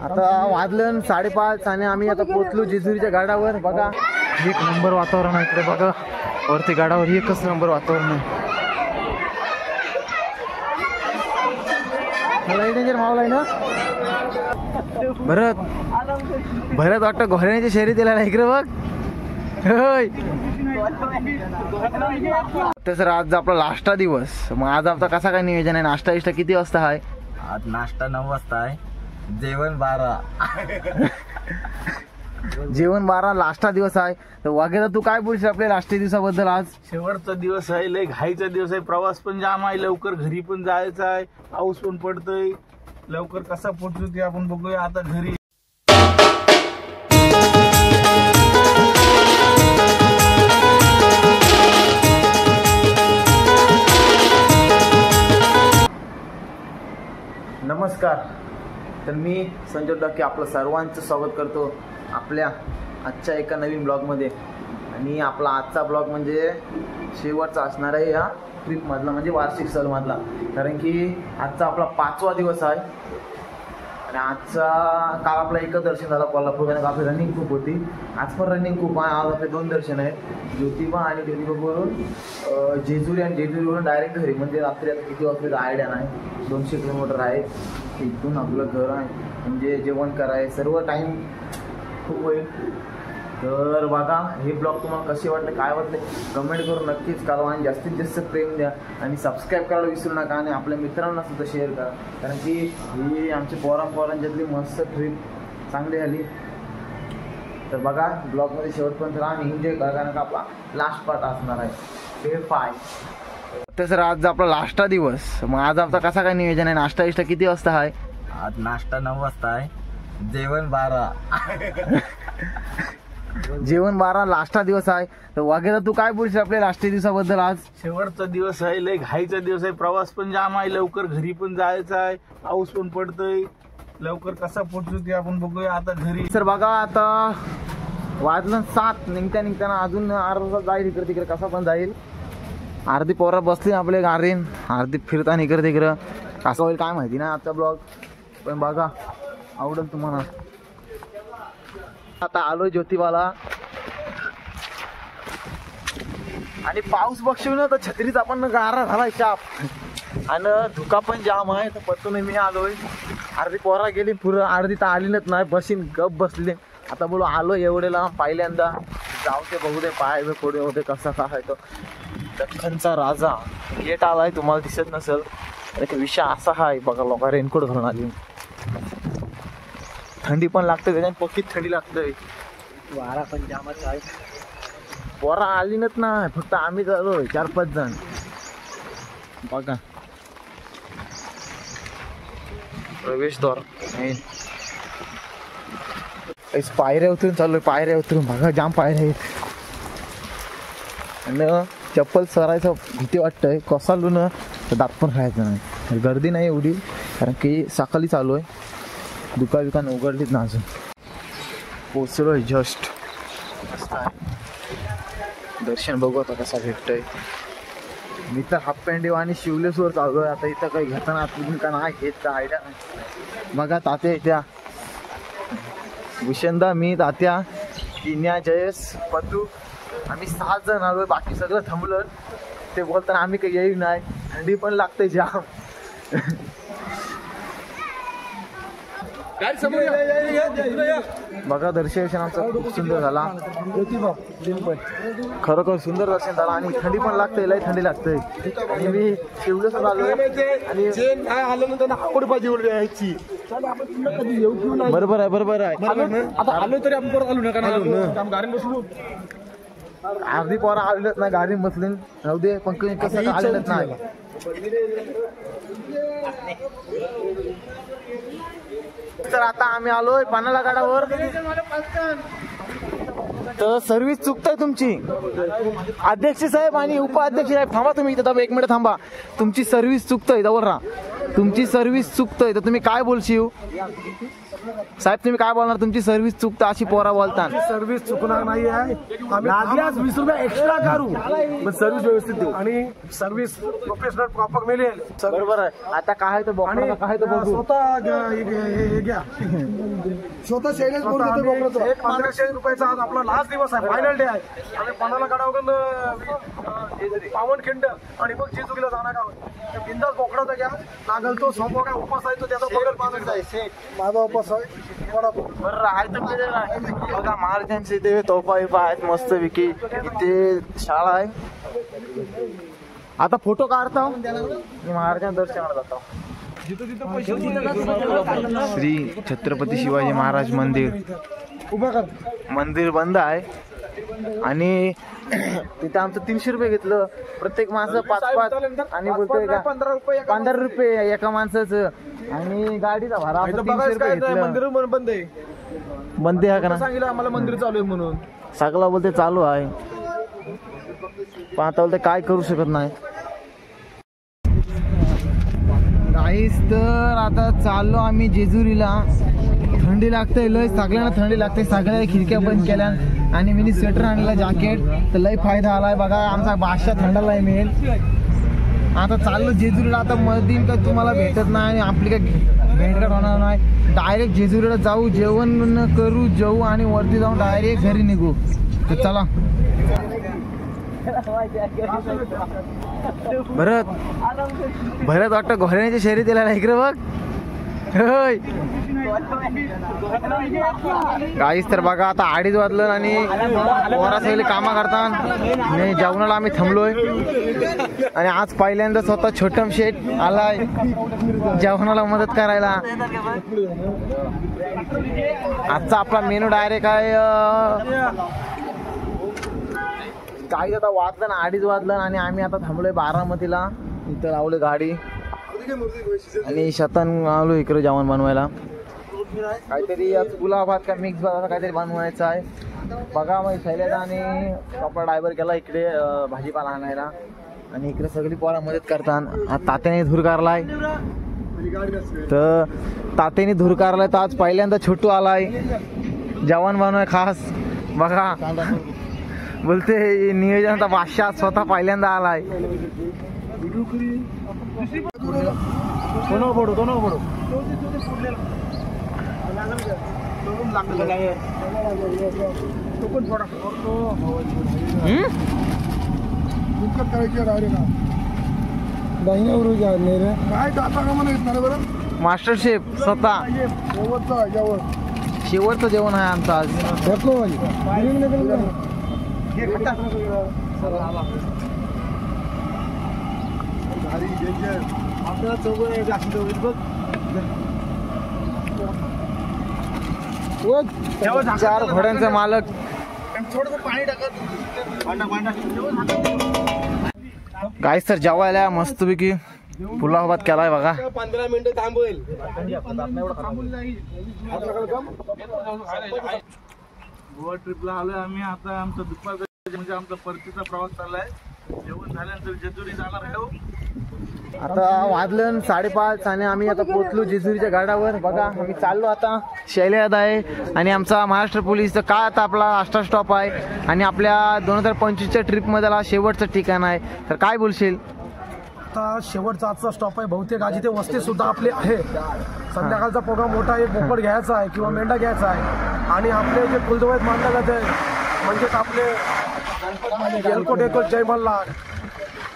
आता वाजलं 5:30 आणि आम्ही आता पोहोचलो जेजुरीच्या गडावर. बघा एक नंबर वातावरण आहे इकडे. बघा वरती गडावर एकच नंबर वातावरण आहे. मावला आहे ना भरत भरत वाटतं घोड्याच्या शर्यतीला नाही इकडे बघ. तर आज आपला लास्टा दिवस. मग आज आपला कसा काय नियोजन आहे? नाश्ता इष्टा किती वाजता आहे? आज नाश्ता 9 वाजता आहे, जेवण 12. जेवण 12, लास्टा दिवस आहे. तर वगैरे तू काय बोलशील आपल्या लास्टा दिवसाबद्दल? आज शेवटचा दिवस आहे, लय घाईचा दिवस आहे. प्रवास पण जाम आहे, लवकर घरी पण जायचं आहे. पाऊस पण पडतोय. लवकर कसा पोहोचू ते आपण बघूया आता घरी. नमस्कार. तर मी संजय डक्के आपलं सर्वांचं स्वागत करतो आपल्या आजच्या एका नवीन ब्लॉगमध्ये. आणि आपला आजचा ब्लॉग म्हणजे शेवटचा असणार आहे या ट्रिपमधला, म्हणजे वार्षिक सहलमधला. कारण की आजचा आपला 5वा दिवस आहे. आणि आजचा काल आपला एकच दर्शन झालं कोल्हापूर, कारण आपली रनिंग खूप होती. आज पण रनिंग खूप आहे. आज आपले 2 दर्शन आहेत, ज्योतिबा आणि ज्योतिबावरून जेजुरी आणि जेजुरीवरून डायरेक्ट घरी. म्हणजे रात्री आता किती वाजता आयडिया नाही, 200 किलोमीटर आहे इथून आपलं घर आहे. म्हणजे जेवण कराय सर्व टाईम खूप होईल. तर बघा हे ब्लॉग तुम्हाला कसे वाटले, काय वाटले कमेंट करून नक्कीच कळवा. आणि जास्तीत जास्त प्रेम द्या आणि सबस्क्राईब करायला विसरू नका. आणि आपल्या मित्रांना सुद्धा शेअर करा, कारण की ही आमची पोरांच्यातली मस्त ट्रिप चांगली झाली. तर बघा ब्लॉगमध्ये शेवटपर्यंत राहा आणि एन्जॉय करा, कारण का आपला लास्ट पार्ट असणार आहे डे 5. तर सर आज आपला लास्टा दिवस. मग आज आपला कसा काय नियोजन आहे? नाश्ता इष्टा किती वाजता आहे? आज नाश्ता 9 वाजता आहे, जेवण 12. जेवण 12, लास्टा दिवस आहे. तर वगैरे तू काय बोलशील आपल्या लास्टा दिवसाबद्दल? आज शेवटचा दिवस आहे, लय घाईचा दिवस आहे. प्रवास पण जाम आहे, लवकर घरी पण जायचं आहे. पाऊस पण पडतोय. लवकर कसा पोहोचू ते आपण बघूया आता घरी. सर बघा आता वाजलं 7. निघताना अजून अर्धा जाईल इकडे तिकडे, कसा पण जाईल. अर्धी पोरं बसली आपले गाडीन, अर्धी फिरताना इकडे तिकडं. कसं होईल काय माहिती ना आजचा ब्लॉग, पण बघा आवडेल तुम्हाला. आता आलोय ज्योतिबाला आणि पाऊस बघशील ना तर छत्रीच आपण गारा झालाय चाप. आणि धुका पण जाम आहे. तर पत्तून मी आलोय. अर्धी पोरा गेली पुरं, अर्धी तर आलीच नाही, बसीन गप बसली. आता बोलू आलो एवढेला पहिल्यांदा, जाऊ ते बघू दे पाय पुढे होते कसा काय. तो दख्खनचा राजा गेट आलाय, तुम्हाला दिसत नसेल. विषय असा आहे बघा, लोक रेनकोट घालून आली. थंडी पण लागते, त्याच्यात पक्की थंडी लागते. वारा पण जामच आहे. पोरा आलीनच नाही, फक्त आम्ही झालोय 4-5 जण. बघा प्रवेशद्वार पायऱ्या उतरून चाललोय, पायऱ्या उतरून. बघा जाम पायऱ्या आहेत. आणि चप्पल सरायचं भीती वाटतंय, कोसळलो ना तर दात पण खायचं नाही. गर्दी नाही एवढी, कारण की सकाळी चालू आहे, दुकान उघडलीच ना अजून. पोचलोय जस्ट. मस्त आहे. दर्शन बघू आता कसा भेटतंय. मी तर हाफ पॅन्ट आणि शिवलेसवर चालू आहे. आता इथं काही घेताना तुम्ही का नाही घेत आयडिया नाही. बघा तात्या इथ्या भूषणदा, मी तात्या, किन्या, जयेश, पतू, आम्ही 6 जण आलोय. बाकी सगळं थांबलं. ते बोलताना आम्ही काही येईल नाही, थंडी पण लागते जाम. बघा दर्शन आमचा खूप सुंदर झाला, खरोखर सुंदर दर्शन झाला. आणि थंडी पण लागते, लय थंडी लागते. आणि मी शिवलेस आलोय आणि बरोबर आहे, बरोबर आहे. आता आलो तरी आपण परत आलो नका, गाडीत बसलो. अर्धी पोरा आलेलंच नाही, गाडी बसली. राहू दे, पण कसं आलेलंच नाही. तर आता आम्ही आलोय पानाला गडावर. तर सर्व्हिस चुकताय तुमची. अध्यक्ष साहेब आणि उपाध्यक्ष साहेब थांबा, तुम्ही इथं 1 मिनिट थांबा. तुमची सर्व्हिस चुकतंय, जवळ राहा. तुमची सर्व्हिस चुकतंय, तर तुम्ही काय बोलशील? साहेब तुम्ही काय बोलणार? तुमची सर्व्हिस चुकता अशी पोरा बोलता. सर्व्हिस चुकणार नाही आहे. आम्ही 20 रुपये एक्स्ट्रा करू पण सर्व्हिस व्यवस्थित देऊ आणि सर्व्हिस प्रोफेशनल प्रॉपर मिळेल. बरोबर आहे. आता काय तर आणि काय तर बघू. स्वतः घ्या स्वतः शैलेश बोलतो 1500 रुपयाचा आज आपला लास्ट दिवस आहे, फायनल डे आहे. आणि पणाला काढावं पावनखिंड आणि मग जेजुरीला जाणार का बिंदास बोकडाचा घ्या. नागल तो सोमवार काय उपास आहे तो त्याचा बगल माझा उपास आहे. बरं आहे तर बघा महाराजांचे इथे तोफा विफा आहेत मस्त विकी. इथे शाळा आहे. आता फोटो काढतो मी महाराजांना दर्शनाला जातो. श्री छत्रपती शिवाजी महाराज मंदिर बंद आहे आणि तिथे आमचं 300 रुपये घेतलं प्रत्येक माणसं 5-5 आणि बोलतोय का 15 रुपये एका माणसाचं आणि गाडीचा भाडा 300 रुपये घेतलं. मंदिर बंद आहे. बंद आहे का ना? सांगितलं आम्हाला मंदिर चालू आहे म्हणून. सगळं बोलते चालू आहे पण आता बोलते काय करू शकत नाही. गाईस तर आता चाललो आम्ही जेजुरीला. थंडी लागते लय, सगळ्यांना थंडी लागते. सगळ्या खिडक्या बंद केल्या आणि मी स्वेटर आणला जॅकेट तर लय फायदा आलाय. बघा आमचा बादशाह थंडाला मिळेल. आता चाललो जेजुरीला. आता मधीन काय तुम्हाला भेटत नाही आणि आपली काय भेटघाट होणार नाही. डायरेक्ट जेजुरीला जाऊ, जेवण करू, जेवू आणि वरती जाऊन डायरेक्ट घरी निघू. तर चला. भरत वाटतं घोड्याच्या शर्यतीला नाही इकडे बघ. गाईस तर बघा आता 2:30 वाजलं आणि पोरा सगळे कामं करतात. मी जेवणाला आम्ही थांबलोय आणि आज पहिल्यांदा स्वतः छोटम शेठ आलाय जेवणाला मदत करायला. आजचा आपला मेनू डायरेक्ट आहे. काही आता वाजलं ना 2:30 वाजलं आणि आम्ही आता थांबलोय बारामतीला. इथं लावली गाडी आणि शतन आलो इकडे जेवण बनवायला. काहीतरी आज पुलाव भात का मिक्स भात काहीतरी बनवायचं आहे. बघा मग शैलेश आणि कपडा ड्रायव्हर केला इकडे भाजीपाला आणायला आणि इकडे सगळी पोरा मदत करतात. तात्याने धूर काढलाय तर तर आज पहिल्यांदा छोटू आलाय जेवण बनवाय खास. बघा बोलते नियोजनाचा बादशाह स्वतः पहिल्यांदा आलाय. मास्टर शेफ स्वतः शेवटचं जेवण आहे आमचं आज. चार घोड्यांचे मालक. गाईस तर जेवायला मस्तपैकी पुलाव भात केलाय बघा. 15 मिनिटं थांबवेल. गोवा ट्रिपला आलोय आम्ही. आता आमचा दुपारचा म्हणजे आमचा परतीचा प्रवास चाललाय. जेवण झाल्यानंतर जेजुरी जाणार आहे. आता वाजलं 5:30 आणि आम्ही आता पोहोचलो जेजुरीच्या गाडावर. बघा आम्ही चाललो आता. शैलेश आहे आणि आमचा महाराष्ट्र पोलीसचा काय आता आपला आष्टा स्टॉप आहे आणि आपल्या 2025च्या ट्रिपमध्ये शेवटचं ठिकाण आहे. तर काय बोलशील? आता शेवटचा आजचा स्टॉप आहे. बहुतेक आज इथे वस्ती सुद्धा आपले आहे. संध्याकाळचा प्रोग्राम मोठा एक बोकड घ्यायचा आहे किंवा मेंढा घ्यायचा आहे आणि आपले जे कुलदैवत मानले जाते म्हणजेच आपले एलकोट एकोट जय मल्हार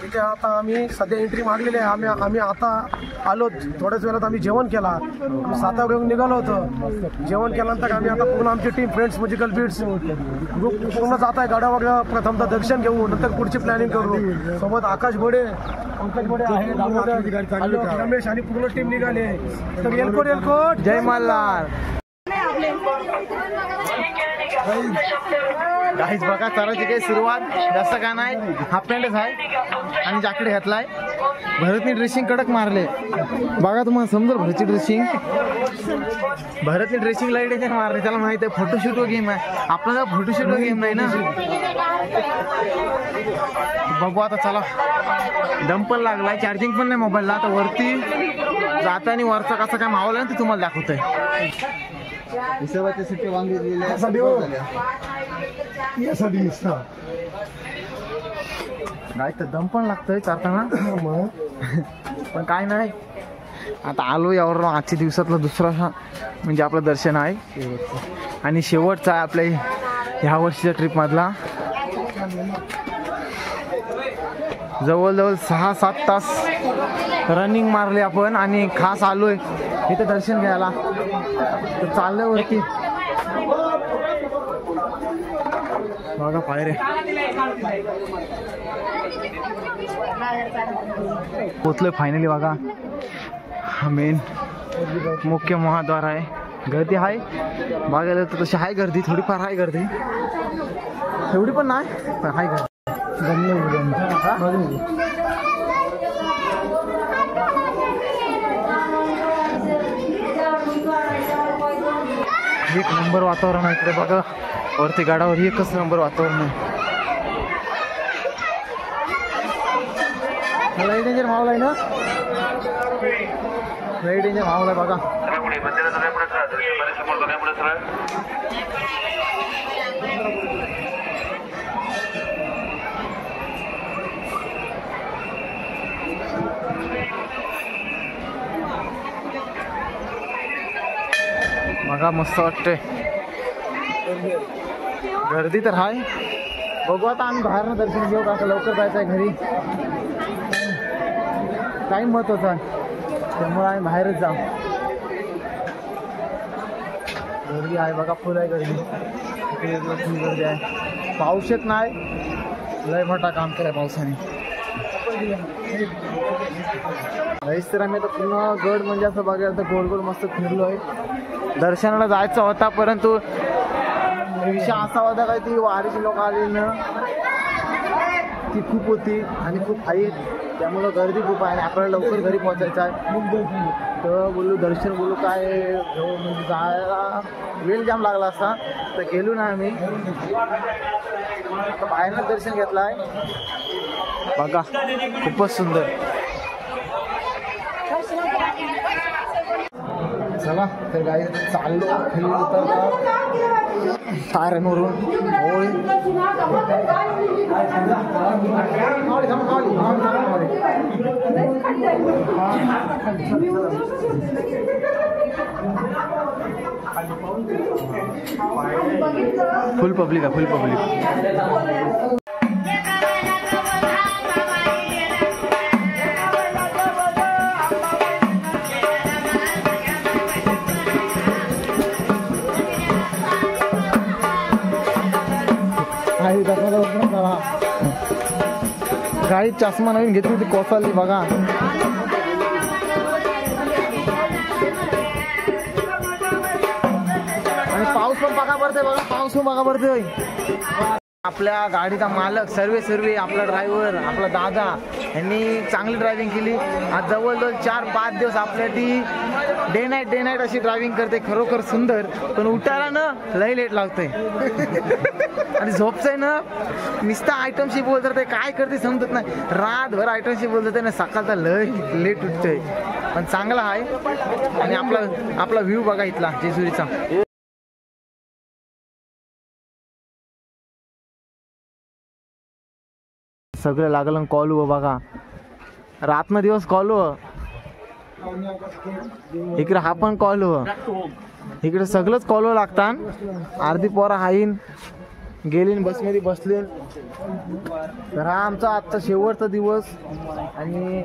तिथे आता आम्ही सध्या एंट्री मागलेली आहे. आम्ही आता आलो. थोड्याच वेळात आम्ही जेवण केला. आम्ही 7 वाजता निघालो होतो. जेवण केल्यानंतर आम्ही आता पूर्ण आमची team friends musical beats group पूर्ण जात आहे गाड्यावर. प्रथमतः दर्शन घेऊ नंतर पुढची प्लॅनिंग करू. सोबत आकाश बडे पंकज बडे आहे रमेश आणि पूर्ण टीम निघाले. तर एलकोट एलकोट जय मल्हार. काहीच बघा चराची काही सुरुवात जास्त काय नाही. हाफ पॅन्टच आहे आणि जॅकेट घातलाय. भरतनी ड्रेसिंग कडक मारले बघा. तुम्हाला समजेल भरतची ड्रेसिंग. भरतनी ड्रेसिंग लाईट मारले. त्याला माहिती आहे फोटोशूट व गेम आहे. आपल्याला फोटोशूट व गेम नाही ना. बघू आता चला. दम पण लागलाय. चार्जिंग पण नाही मोबाईलला. आता वरती जाताना वरचा कसा काय मावला ना ते तुम्हाला दाखवतोय. हिशोबाच्या सुट्टी वांगितलेल्या असा देऊ यासाठी निसता गाय तर दम पण लागतोय चालताना पण काय नाही. आता आलो यावर आजच्या दिवसातला दुसरा म्हणजे आपलं दर्शन आहे आणि शेवटचा आहे आपल्या ह्या वर्षीच्या ट्रिपमधला. जवळजवळ 6-7 तास रनिंग मारले आपण आणि खास आलोय इथे दर्शन घ्यायला. तर चाललोय वरती बघा पायरे. पोचलोय फायनली. बघा हा मेन मुख्य महाद्वार आहे. गर्दी आहे बघायला तर तशी आहे गर्दी, थोडीफार आहे गर्दी, एवढी पण नाही पण आहे गर्दी. एक नंबर वातावरण आहे इकडे बघा. वरती गडावर एकच नंबर वातावरण आहे. लई डेंजर माहोल आहे ना, लई डेंजर माहोल आहे बघा. बघा मस्त वाटतंय. गर्दी तर आहे. बघू आता आम्ही बाहेरनं दर्शन घेऊ का, लवकर जायचं आहे घरी. टाईम महत्वाचा आहे त्यामुळे आम्ही बाहेरच जाऊ. गर्दी आहे बघा, फुल आहे गर्दी. फुल गर्दी आहे. पाऊस येत नाही, लय मोठा काम केलाय पावसाने. तर आम्ही आता पुन्हा गड म्हणजे असं बघायला तर गोल गोल मस्त फिरलो आहे. दर्शनाला जायचा होता परंतु विषय असा होता काय ती वारीची लोक आली ना ती खूप होती आणि खूप हाई, त्यामुळं गर्दी खूप आहे आणि आपल्याला लवकर घरी पोहोचायचं आहे. तर बोललो दर्शन बोलू काय म्हणजे जायला वेळ जाम लागला असता तर गेलो ना आम्ही. तर बाहेरनं दर्शन घेतलं आहे बघा, खूपच सुंदर. चला तर गाडी चाललो खाली उतरता साऱ्यांवरून होळी. फुल पब्लिक आहे, फुल पब्लिक. गाडी चष्मा नवीन घेतली होती कोसळली बघा. आणि पाऊस पण बघा पडतोय बघा, पाऊस पण बघा पडतोय. आपल्या गाडीचा मालक सर्वे आपला ड्रायव्हर आपला दादा यांनी चांगली ड्रायव्हिंग केली. आज जवळजवळ 4-5 दिवस आपल्यासाठी डे नाईट अशी ड्रायव्हिंग करते. खरोखर सुंदर, पण उठायला ना लई लेट लागतंय आणि झोपचंय ना नुसता आयटमशी बोलत ते काय करते समजत नाही. रातभर आयटमशी बोलत ना सकाळचा लय लेट उठतोय, पण चांगला आहे. आणि आपला व्ह्यू बघा इथला जेजुरीचा. सगळं लागलं कॉल बघा, रातनं दिवस कॉल. इकडे हा पण कॉल, इकडे सगळंच कॉल लागतात. अर्धी पोरा हाईन गेली बसमध्ये बसले. तर हा आमचा आजचा शेवटचा दिवस आणि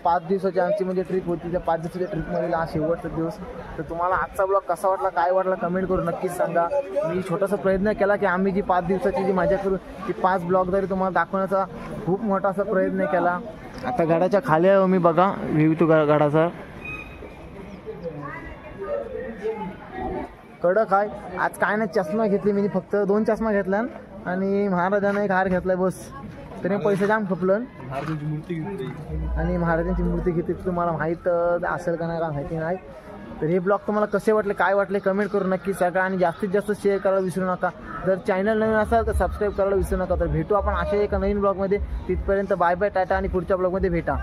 5 दिवसाची आमची म्हणजे ट्रिप होती. त्या 5 दिवसाच्या ट्रिपमध्ये हा शेवटचा दिवस. तर तुम्हाला आजचा ब्लॉग कसा वाटला, काय वाटला कमेंट करून नक्कीच सांगा. मी छोटासा प्रयत्न केला की आम्ही जी 5 दिवसाची जी मजा करू ती 5 ब्लॉग तरी तुम्हाला दाखवण्याचा खूप मोठा असा प्रयत्न केला. आता गडाच्या खाली आहे मी बघा व्ह्यू तो गडाचा. कडक आहे. आज काय नाही चष्मा घेतली मी, फक्त 2 चष्मा घेतला आणि महाराजांना एक हार घेतलाय बस. तरी पैसे जाम खपलं. आणि महाराजांची मूर्ती घेतली तुम्हाला माहीत असेल का नाही का माहिती नाही. तर हे ब्लॉग तुम्हाला कसे वाटले काय वाटले कमेंट करून नक्की सांगा. आणि जास्तीत जास्त शेअर करायला विसरू नका. जर चॅनल नवीन असाल तर सबस्क्राईब करायला विसरू नका. तर भेटू आपण अशा एका नवीन ब्लॉगमध्ये. तिथपर्यंत बाय बाय, टाटा आणि पुढच्या ब्लॉगमध्ये भेटा.